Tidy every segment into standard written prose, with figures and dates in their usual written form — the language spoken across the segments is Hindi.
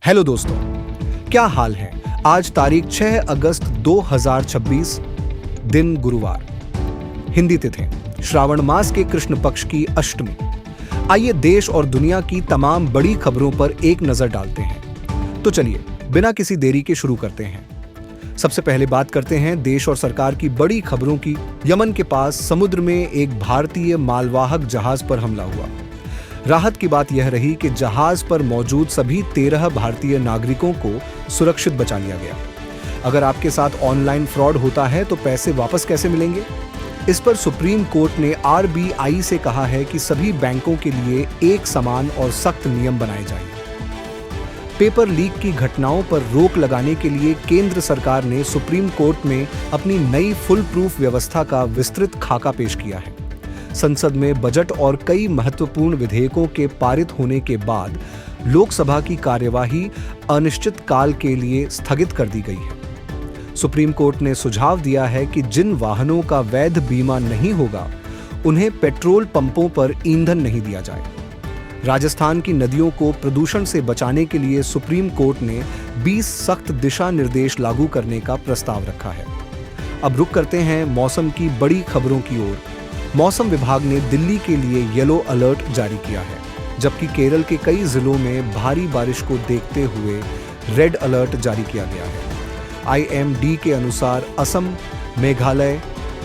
हेलो दोस्तों, क्या हाल है। आज तारीख 6 अगस्त 2026, दिन गुरुवार, हिंदी तिथि श्रावण मास के कृष्ण पक्ष की अष्टमी। आइए देश और दुनिया की तमाम बड़ी खबरों पर एक नजर डालते हैं। तो चलिए बिना किसी देरी के शुरू करते हैं। सबसे पहले बात करते हैं देश और सरकार की बड़ी खबरों की। यमन के पास समुद्र में एक भारतीय मालवाहक जहाज पर हमला हुआ। राहत की बात यह रही कि जहाज पर मौजूद सभी 13 भारतीय नागरिकों को सुरक्षित बचा लिया गया। अगर आपके साथ ऑनलाइन फ्रॉड होता है तो पैसे वापस कैसे मिलेंगे? इस पर सुप्रीम कोर्ट ने आरबीआई से कहा है कि सभी बैंकों के लिए एक समान और सख्त नियम बनाए जाएं। पेपर लीक की घटनाओं पर रोक लगाने के लिए केंद्र सरकार ने सुप्रीम कोर्ट में अपनी नई फुल प्रूफ व्यवस्था का विस्तृत खाका पेश किया है। संसद में बजट और कई महत्वपूर्ण विधेयकों के पारित होने के बाद लोकसभा की कार्यवाही अनिश्चित काल के लिए स्थगित कर दी गई है। सुप्रीम कोर्ट ने सुझाव दिया है कि जिन वाहनों का वैध बीमा नहीं होगा, उन्हें पेट्रोल पंपों पर ईंधन नहीं दिया जाए। राजस्थान की नदियों को प्रदूषण से बचाने के लिए सुप्रीम कोर्ट ने 20 सख्त दिशा निर्देश लागू करने का प्रस्ताव रखा है। अब रुक करते हैं मौसम की बड़ी खबरों की ओर। मौसम विभाग ने दिल्ली के लिए येलो अलर्ट जारी किया है, जबकि केरल के कई जिलों में भारी बारिश को देखते हुए रेड अलर्ट जारी किया गया है। आईएमडी के अनुसार असम, मेघालय,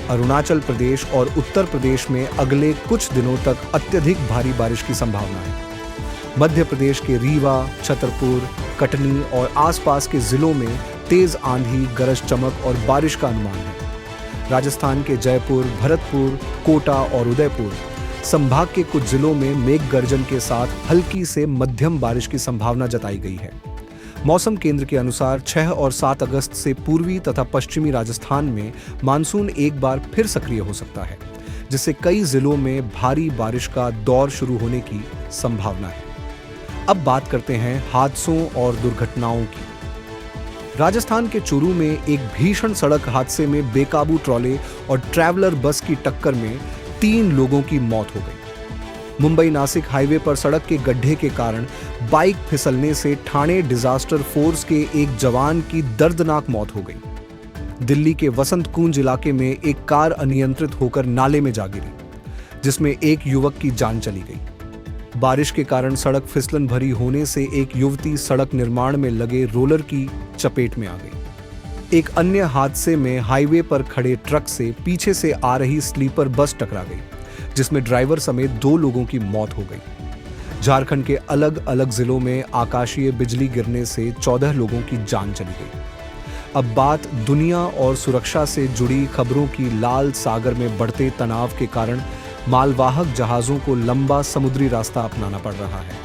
अरुणाचल प्रदेश और उत्तर प्रदेश में अगले कुछ दिनों तक अत्यधिक भारी बारिश की संभावना है। मध्य प्रदेश के रीवा, छतरपुर, कटनी और आसपास के जिलों में तेज आंधी, गरज चमक और बारिश का अनुमान है। राजस्थान के जयपुर, भरतपुर, कोटा और उदयपुर संभाग के कुछ जिलों में मेघ गर्जन के साथ हल्की से मध्यम बारिश की संभावना जताई गई है। मौसम केंद्र के अनुसार 6 और 7 अगस्त से पूर्वी तथा पश्चिमी राजस्थान में मानसून एक बार फिर सक्रिय हो सकता है, जिससे कई जिलों में भारी बारिश का दौर शुरू होने की संभावना है। अब बात करते हैं हादसों और दुर्घटनाओं की। राजस्थान के चूरू में एक भीषण सड़क हादसे में बेकाबू ट्रॉले और ट्रैवलर बस की टक्कर में 3 लोगों की मौत हो गई। मुंबई नासिक हाईवे पर सड़क के गड्ढे के कारण बाइक फिसलने से ठाणे डिजास्टर फोर्स के एक जवान की दर्दनाक मौत हो गई। दिल्ली के वसंत कुंज इलाके में एक कार अनियंत्रित होकर नाले में जा गिरी, जिसमें एक युवक की जान चली गई। बारिश के कारण सड़क फिसलन भरी होने से एक युवती सड़क निर्माण में लगे रोलर की चपेट में आ गई। एक अन्य हादसे में हाईवे पर खड़े ट्रक से पीछे से आ रही स्लीपर बस टकरा गई, जिसमें ड्राइवर समेत 2 लोगों की मौत हो गई। झारखंड के अलग अलग जिलों में आकाशीय बिजली गिरने से 14 लोगों की जान चली गई। अब बात दुनिया और सुरक्षा से जुड़ी खबरों की। लाल सागर में बढ़ते तनाव के कारण मालवाहक जहाजों को लंबा समुद्री रास्ता अपनाना पड़ रहा है,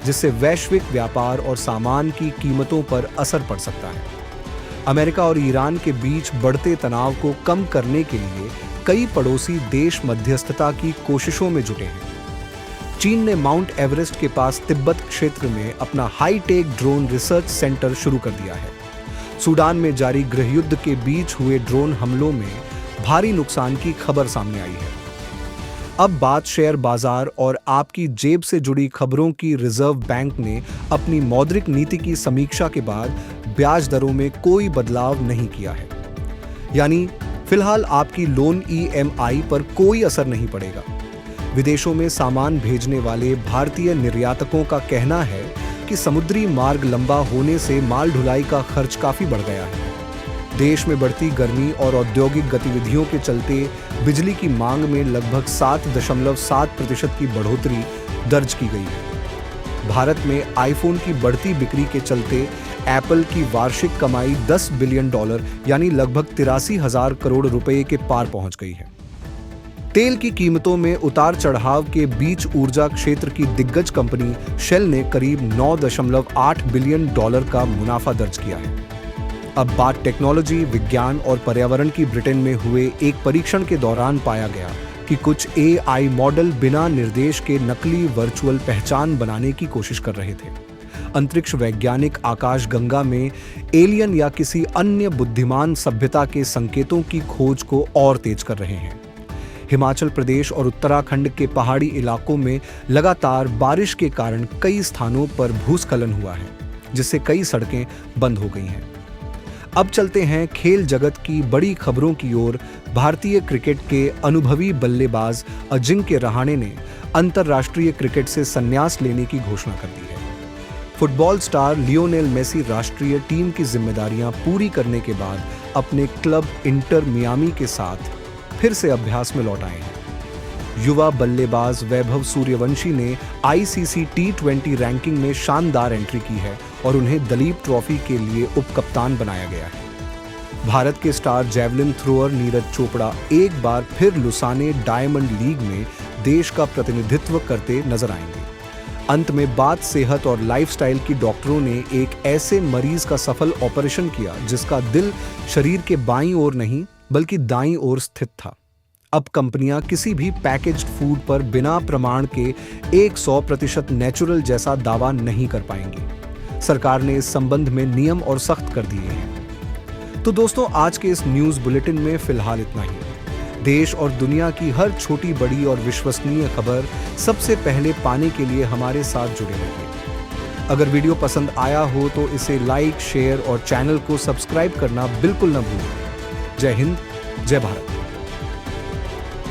जिससे वैश्विक व्यापार और सामान की कीमतों पर असर पड़ सकता है। अमेरिका और ईरान के बीच बढ़ते तनाव को कम करने के लिए कई पड़ोसी देश मध्यस्थता की कोशिशों में जुटे हैं। चीन ने माउंट एवरेस्ट के पास तिब्बत क्षेत्र में अपना हाईटेक ड्रोन रिसर्च सेंटर शुरू कर दिया है। सूडान में जारी गृहयुद्ध के बीच हुए ड्रोन हमलों में भारी नुकसान की खबर सामने आई है। अब बात शेयर बाजार और आपकी जेब से जुड़ी खबरों की। रिजर्व बैंक ने अपनी मौद्रिक नीति की समीक्षा के बाद ब्याज दरों में कोई बदलाव नहीं किया है, यानी फिलहाल आपकी लोन ईएमआई पर कोई असर नहीं पड़ेगा। विदेशों में सामान भेजने वाले भारतीय निर्यातकों का कहना है कि समुद्री मार्ग लंबा होने से माल ढुलाई का खर्च काफी बढ़ गया है। देश में बढ़ती गर्मी और औद्योगिक गतिविधियों के चलते बिजली की मांग में लगभग 7.7% की बढ़ोतरी दर्ज की गई है। भारत में आईफोन की बढ़ती बिक्री के चलते एप्पल की वार्षिक कमाई $10 बिलियन यानी लगभग 83,000 करोड़ रुपए के पार पहुंच गई है। तेल की कीमतों में उतार चढ़ाव के बीच ऊर्जा क्षेत्र की दिग्गज कंपनी शेल ने करीब $9.8 बिलियन का मुनाफा दर्ज किया है। अब बात टेक्नोलॉजी, विज्ञान और पर्यावरण की। ब्रिटेन में हुए एक परीक्षण के दौरान पाया गया कि कुछ एआई मॉडल बिना निर्देश के नकली वर्चुअल पहचान बनाने की कोशिश कर रहे थे। अंतरिक्ष वैज्ञानिक आकाशगंगा में एलियन या किसी अन्य बुद्धिमान सभ्यता के संकेतों की खोज को और तेज कर रहे हैं। हिमाचल प्रदेश और उत्तराखंड के पहाड़ी इलाकों में लगातार बारिश के कारण कई स्थानों पर भूस्खलन हुआ है। जिससे कई सड़कें बंद हो गई हैं। अब चलते हैं खेल जगत की बड़ी खबरों की ओर। भारतीय क्रिकेट के अनुभवी बल्लेबाज अजिंक्य रहाणे ने अंतर्राष्ट्रीय क्रिकेट से संन्यास लेने की घोषणा कर दी है। फुटबॉल स्टार लियोनेल मेसी राष्ट्रीय टीम की जिम्मेदारियां पूरी करने के बाद अपने क्लब इंटर मियामी के साथ फिर से अभ्यास में लौट आए हैं। युवा बल्लेबाज वैभव सूर्यवंशी ने आईसीसी टी20 रैंकिंग में शानदार एंट्री की है और उन्हें दलीप ट्रॉफी के लिए उपकप्तान बनाया गया है। भारत के star javelin thrower Neeraj Chopra एक बार फिर लुसाने डायमंड लीग में देश का प्रतिनिधित्व करते नजर आएंगे। अंत में बात सेहत और लाइफस्टाइल की। डॉक्टरों ने एक ऐसे मरीज का सफल ऑपरेशन किया जिसका दिल शरीर के बाईं ओर नहीं बल्कि दाईं ओर स्थित था। अब कंपनियां किसी भी पैकेज्ड फूड पर बिना प्रमाण के 100% नेचुरल जैसा दावा नहीं कर पाएंगी। सरकार ने इस संबंध में नियम और सख्त कर दिए हैं। तो दोस्तों, आज के इस न्यूज बुलेटिन में फिलहाल इतना ही। देश और दुनिया की हर छोटी बड़ी और विश्वसनीय खबर सबसे पहले पाने के लिए हमारे साथ जुड़े रहिए। अगर वीडियो पसंद आया हो तो इसे लाइक, शेयर और चैनल को सब्सक्राइब करना बिल्कुल न भूलें। जय हिंद, जय भारत।